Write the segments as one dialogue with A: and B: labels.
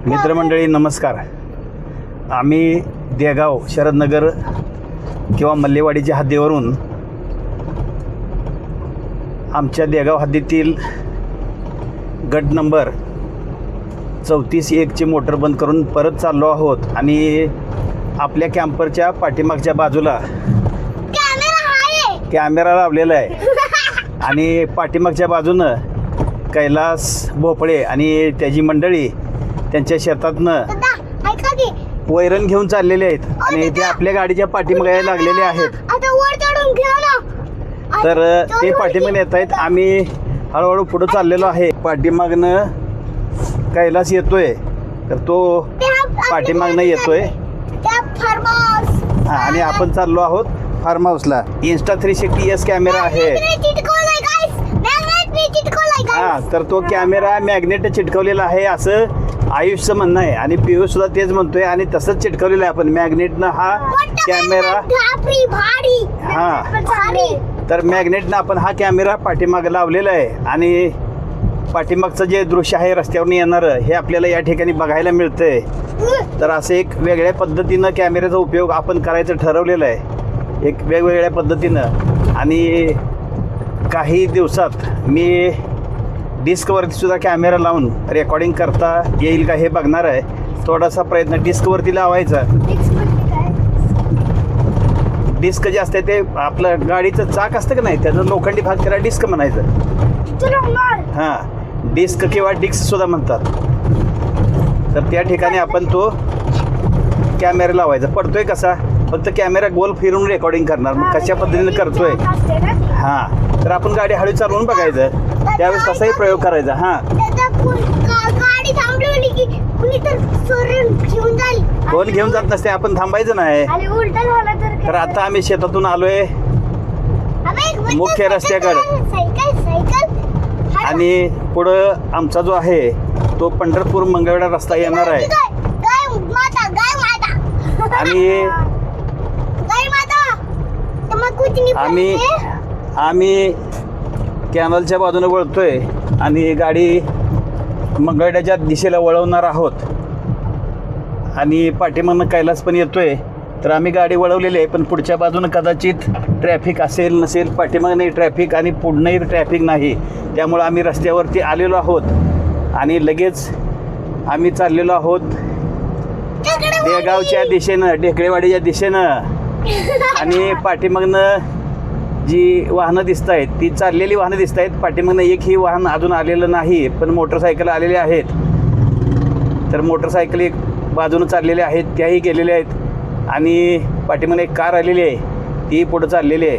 A: मित्रमंडळी नमस्कार. आम्ही देगाव शरदनगर किंवा मल्लेवाडीच्या हद्दीवरून आमच्या देगाव हद्दीतील गट नंबर 34-1 ची मोटर बंद करून परत चाललो आहोत आणि आपल्या कॅम्परच्या पाठीमागच्या बाजूला कॅमेरा लावलेला आहे आणि पाठीमागच्या बाजूनं कैलास भोपळे आणि त्याची मंडळी त्यांच्या शेतातनं वैरण घेऊन चाललेले आहेत आणि ते आपल्या गाडीच्या पाठीमागे लागलेले आहेत. तर ते पाठीमागून येत आहेत. आम्ही हळूहळू पुढे चाललेलो आहे. पाठीमागनं कैलास येतोय तर तो पाठीमागनं येतोय आणि आपण चाललो आहोत फार्म हाऊसला. Insta360 कॅमेरा आहे. तर तो कॅमेरा मॅग्नेट चिटकवलेला आहे असं आयुषचं म्हणणं आहे आणि पियुष सुद्धा तेच म्हणतोय आणि तसंच चिटकवलेलं आहे. आपण मॅग्नेटनं हा कॅमेरा तर मॅग्नेटनं आपण हा कॅमेरा पाठीमागे लावलेला आहे आणि पाठीमागचं जे दृश्य आहे रस्त्यावरून येणारं हे आपल्याला या ठिकाणी बघायला मिळतंय. तर असं एक वेगळ्या पद्धतीनं कॅमेऱ्याचा उपयोग आपण करायचं ठरवलेलं आहे, एक वेगवेगळ्या पद्धतीनं. आणि काही दिवसात मी डिस्कवरती सुद्धा कॅमेरा लावून रेकॉर्डिंग करता येईल का हे बघणार आहे. थोडासा प्रयत्न डिस्कवरती लावायचा. डिस्क जे असते ते आपलं गाडीचं चाक असतं का नाही त्याचं लोखंडी भाग त्याला डिस्क म्हणायचं. हां, डिस्क किंवा डिस्क सुद्धा म्हणतात. तर त्या ठिकाणी आपण तो कॅमेरा लावायचा. पडतोय कसा, फक्त कॅमेरा गोल फिरून रेकॉर्डिंग करणार. मग कशा पद्धतीने करतोय हां, तर आपण गाडी हळू चालवून बघायचं, त्यावेळेस तसाही प्रयोग करायचा. हां, कोण घेऊन जात नसते, आपण थांबायचं नाही. तर आता आम्ही शेतातून आलोय मुख्य रस्त्याकडे आणि पुढं आमचा जो आहे तो पंढरपूर मंगळवेढा रस्ता येणार आहे आणि आम्ही कॅनलच्या बाजूने वळतोय आणि गाडी मंगळवेढ्याच्या दिशेला वळवणार आहोत आणि पाठीमागनं कैलास पण येतोय. तर आम्ही गाडी वळवलेली आहे पण पुढच्या बाजूनं कदाचित ट्रॅफिक असेल नसेल. पाठीमागनंही ट्रॅफिक आणि पुढनंही ट्रॅफिक नाही, त्यामुळं आम्ही रस्त्यावरती आलेलो आहोत आणि लगेच आम्ही चाललेलो आहोत देगावच्या दिशेनं, ढेकळेवाडीच्या दिशेनं. आणि पाठीमागनं जी वाहनं दिसत आहेत ती चाललेली वाहनं दिसत आहेत. पाठीमागनं एकही वाहन अजून आलेलं नाही पण मोटरसायकल आलेले आहेत. तर मोटरसायकल एक बाजूनं चाललेल्या आहेत, त्याही गेलेल्या आहेत आणि पाठीमागनं एक कार आलेली आहे ती पुढं चाललेली आहे.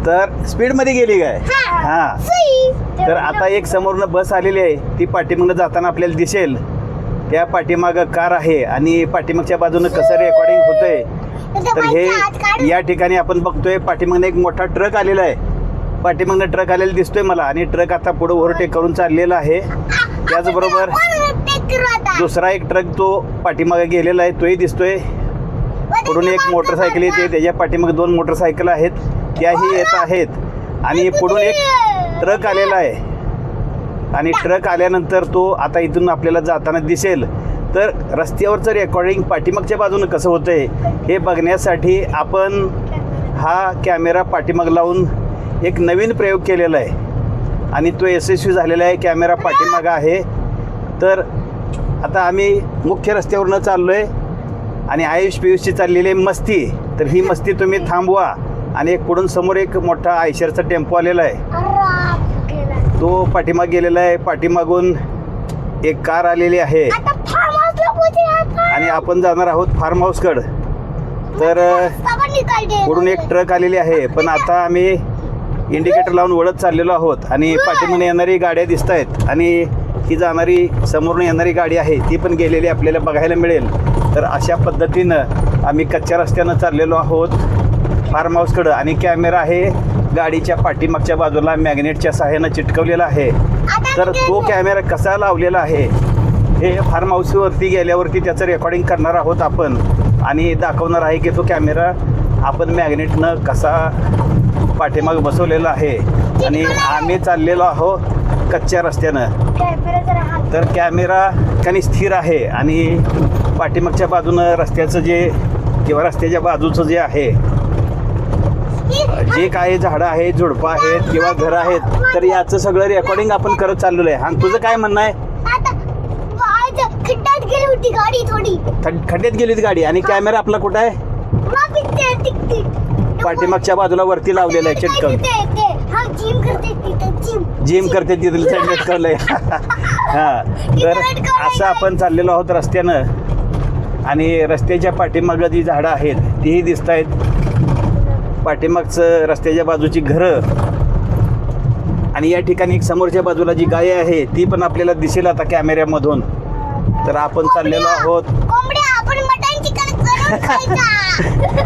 A: तर स्पीडमध्ये गेली काय? हां, तर आता एक समोरनं बस आलेली आहे ती पाठीमागनं जाताना आपल्याला दिसेल. त्या पाठीमागं कार आहे आणि पाठीमागच्या बाजूनं कसं रेकॉर्डिंग होतंय तर हे या ठिकाणी आपण बघतोय. पाठीमागनं एक मोठा ट्रक आलेला आहे, पाठीमागनं ट्रक आलेला दिसतोय मला आणि ट्रक आता पुढे ओव्हरटेक करून चाललेला आहे. त्याचबरोबर दुसरा एक ट्रक तो पाठीमागे गेलेला आहे तोही दिसतोय. पुढून एक मोटरसायकल येते, त्याच्या पाठीमागे 2 मोटरसायकल आहेत त्याही येत आहेत आणि पुढून एक ट्रक आलेला आहे आणि ट्रक आल्यानंतर तो आता इथून आपल्याला जाताना दिसेल. तर रस्त्यावरचं रेकॉर्डिंग पाठीमागच्या बाजूनं कसं होतं आहे हे बघण्यासाठी आपण हा कॅमेरा पाठीमाग लावून एक नवीन प्रयोग केलेला आहे आणि तो यशस्वी झालेला आहे. कॅमेरा पाठीमागं आहे. तर आता आम्ही मुख्य रस्त्यावरनं चाललो आहे आणि आयुष पियुषची चाललेली आहे मस्ती. तर ही मस्ती तुम्ही थांबवा. आणि एक पुढून समोर एक मोठा आयशरचा टेम्पो आलेला आहे तो पाठीमाग गेलेला आहे. पाठीमागून एक कार आलेली आहे आणि आपण जाणार आहोत फार्म हाऊसकडं. तर पुढून एक ट्रक आलेली आहे पण आता आम्ही इंडिकेटर लावून वळत चाललेलो आहोत आणि पाठीमागून येणारी गाड्या दिसत आहेत आणि ही जाणारी समोरून येणारी गाडी आहे ती पण गेलेली आपल्याला बघायला मिळेल. तर अशा पद्धतीनं आम्ही कच्च्या रस्त्यानं चाललेलो आहोत फार्म हाऊसकडं आणि कॅमेरा आहे गाडीच्या पाठीमागच्या बाजूला मॅग्नेटच्या सहाय्यानं चिटकवलेला आहे. तर तो कॅमेरा कसा लावलेला आहे हे फार्म हाऊसवरती गेल्यावरती त्याचं रेकॉर्डिंग करणार आहोत आपण आणि दाखवणार आहे की तो कॅमेरा आपण मॅग्नेटनं कसा पाठीमाग बसवलेला आहे आणि आम्ही चाललेलो आहोत कच्च्या रस्त्यानं. तर कॅमेरा ठिकाणी स्थिर आहे आणि पाठीमागच्या बाजूनं रस्त्याचं जे किंवा रस्त्याच्या बाजूचं जे आहे जे काही झाडं आहेत, झुडपं आहेत किंवा घरं आहेत, तर याचं सगळं रेकॉर्डिंग आपण करत चाललेलो आहे. आणि तुझं काय म्हणणं आहे?
B: खड्ड्यात गेली होती गाडी थोडी.
A: खड्ड्यात गेली होती गाडी आणि कॅमेरा आपला कुठं आहे? पाठीमागच्या बाजूला वरती लावलेला आहे चिटकवून. जिम करते तिथलं चिटकवलंय. हा, तर असं आपण चाललेलो आहोत रस्त्यानं आणि रस्त्याच्या पाठीमागं जी झाडं आहेत तीही दिसत आहेत. पाठीमागचं रस्त्याच्या बाजूची घरं आणि या ठिकाणी एक समोरच्या बाजूला जी गाय आहे ती पण आपल्याला दिसेल आता कॅमेऱ्यामधून. तर आपण चाललेलो आहोत.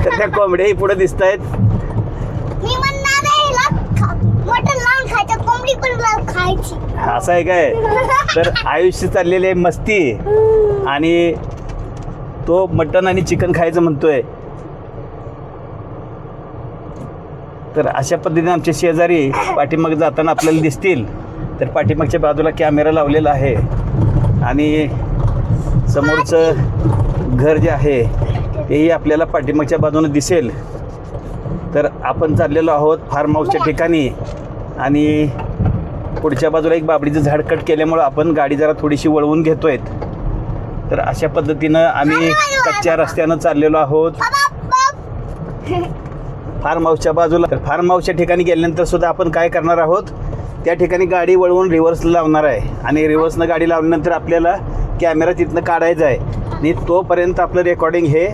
A: तर त्या कोंबड्याही पुढे दिसत आहेत. असं आहे काय? तर आयुष्य चाललेले मस्ती आणि तो मटण आणि चिकन खायचं म्हणतोय. तर अशा पद्धतीने आमचे शेजारी पाठीमाग जाताना आपल्याला दिसतील. तर पाठीमागच्या बाजूला कॅमेरा लावलेला आहे आणि समोरचं घर जे आहे तेही आपल्याला पाठीमागच्या बाजूने दिसेल. तर आपण चाललेलो आहोत फार्म हाऊसच्या ठिकाणी आणि पुढच्या बाजूला एक बाबडीचं झाड कट केल्यामुळं आपण गाडी जरा थोडीशी वळवून घेतोय. तर अशा पद्धतीनं आम्ही कच्च्या रस्त्यानं चाललेलो आहोत फार्म हाऊसच्या बाजूला. तर फार्म हाऊसच्या ठिकाणी गेल्यानंतर सुद्धा आपण काय करणार आहोत, त्या ठिकाणी गाडी वळवून रिव्हर्सला लावणार आहे आणि रिव्हर्सनं गाडी लावल्यानंतर आपल्याला कॅमेरा तिथनं काढायचा आहे आणि तोपर्यंत आपलं रेकॉर्डिंग हे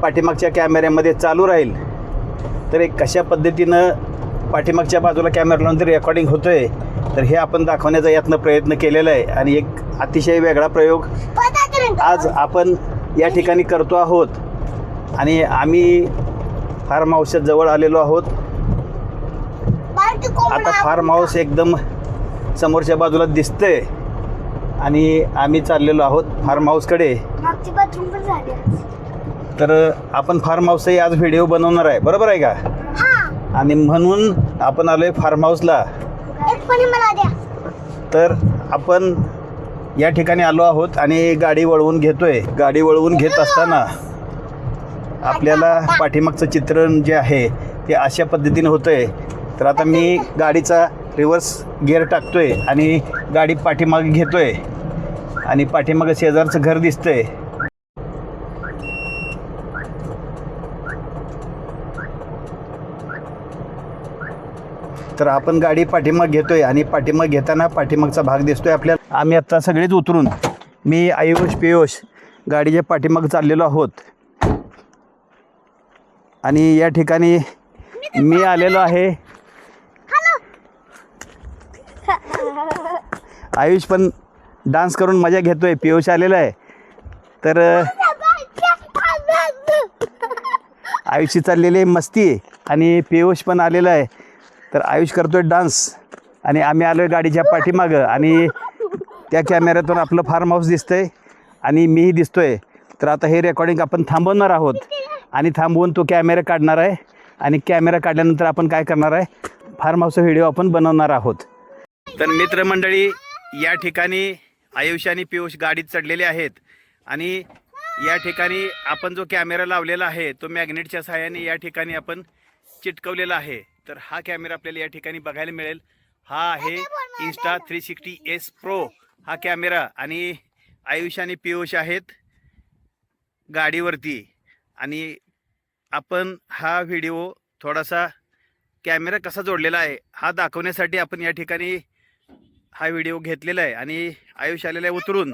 A: पाठीमागच्या कॅमेऱ्यामध्ये चालू राहील. तर एक कशा पद्धतीनं पाठीमागच्या बाजूला कॅमेरा लावून रेकॉर्डिंग होतं आहे तर हे आपण दाखवण्याचा यातनं प्रयत्न केलेला आहे. आणि एक अतिशय वेगळा प्रयोग आज आपण या ठिकाणी करतो आहोत आणि आम्ही फार्म हाऊसच्या जवळ आलेलो आहोत. आता फार्म हाऊस एकदम समोरच्या बाजूला दिसतंय आणि आम्ही चाललेलो आहोत फार्म हाऊसकडे. तर आपण फार्म हाऊसचाही आज व्हिडिओ बनवणार आहे, बरोबर आहे का? आणि म्हणून आपण आलोय फार्म हाऊसला. तर आपण या ठिकाणी आलो आहोत आणि गाडी वळवून घेतोय. गाडी वळवून घेत असताना आपल्याला पाठीमागचं चित्रण जे आहे ते अशा पद्धतीने होतंय. तर आता मी गाडीचा रिव्हर्स गिअर टाकतोय आणि गाडी पाठीमागे घेतोय आणि पाठीमागं शेजारचं घर दिसतंय. तर आपण गाडी पाठीमाग घेतोय आणि पाठीमाग घेताना पाठीमागचा भाग दिसतोय आपल्याला. आम्ही आत्ता सगळेच उतरून मी आयुष पियुष गाडीच्या पाठीमाग चाललेलो आहोत आणि या ठिकाणी मी आलेलो आहे. आयुष पण डान्स करून मजा घेतोय. पियुष आलेला आहे. तर आयुषची चाललेली आहे मस्ती आणि पियुष पण आलेला आहे. तर आयुष करतोय डान्स आणि आम्ही आलोय गाडीच्या पाठीमागं आणि त्या कॅमेऱ्यातून आपलं फार्म हाऊस दिसतंय आणि मीही दिसतोय. तर आता हे रेकॉर्डिंग आपण थांबवणार आहोत आणि थांबवून तो कॅमेरा काढणार आहे आणि कॅमेरा काढल्यानंतर आपण काय करणार आहे, फार्म हाऊसचा व्हिडिओ आपण बनवणार आहोत. तर मित्रमंडळी, या ठिकाणी आयुष आणि पियुष गाडीत चढलेले आहेत आणि या ठिकाणी आपण जो कॅमेरा लावलेला आहे तो मॅग्नेटच्या सहाय्याने या ठिकाणी आपण चिटकवलेला आहे. तर हा कॅमेरा आपल्याला या ठिकाणी बघायला मिळेल. हा आहे Insta360S Pro हा कॅमेरा आणि आयुष आणि पियुष आहेत गाडीवरती आणि आपण हा व्हिडिओ थोडासा कॅमेरा कसा जोडलेला आहे हा दाखवण्यासाठी आपण या ठिकाणी हा व्हिडिओ घेतलेला आहे आणि आयुष आलेला आहे उतरून.